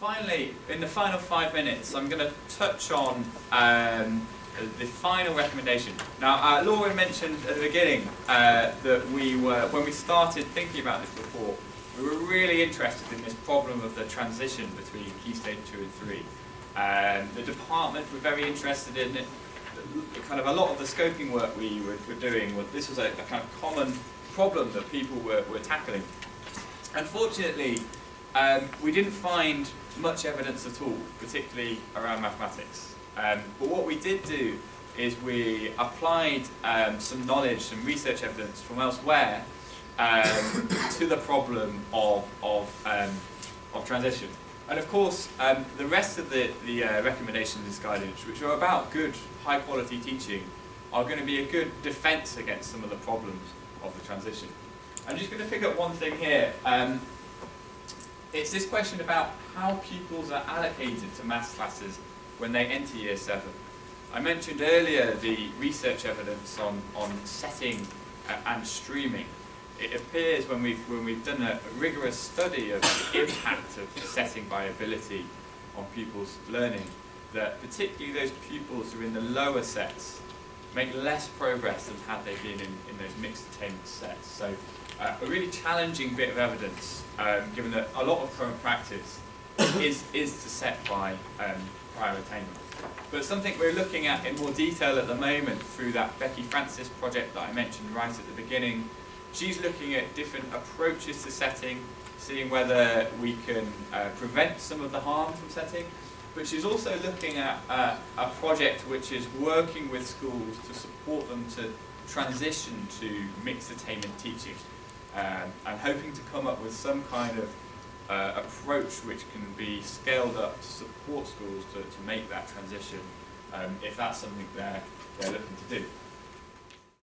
finally, in the final 5 minutes, I'm going to touch on the final recommendation. Now, Laura mentioned at the beginning that when we started thinking about this report, we were really interested in this problem of the transition between Key Stage 2 and 3. The department were very interested in it. Kind of a lot of the scoping work we were doing, this was a kind of common problem that people were tackling. Unfortunately, we didn't find much evidence at all, particularly around mathematics. But what we did do is we applied some knowledge, some research evidence from elsewhere to the problem of transition. And of course, the rest of the recommendations in this guidance, which are about good, high-quality teaching, are going to be a good defence against some of the problems of the transition. I'm just going to pick up one thing here. It's this question about how pupils are allocated to maths classes when they enter Year 7. I mentioned earlier the research evidence on setting and streaming. It appears when we've done a rigorous study of the impact of setting by ability on pupils' learning, that particularly those pupils who are in the lower sets make less progress than had they been in those mixed attainment sets. So a really challenging bit of evidence, given that a lot of current practice is to set by prior attainment. But something we're looking at in more detail at the moment through that Becky Francis project that I mentioned right at the beginning. She's looking at different approaches to setting, seeing whether we can prevent some of the harm from setting. But she's also looking at a project which is working with schools to support them to transition to mixed attainment teaching, and hoping to come up with some kind of approach which can be scaled up to support schools to make that transition, if that's something they're looking to do.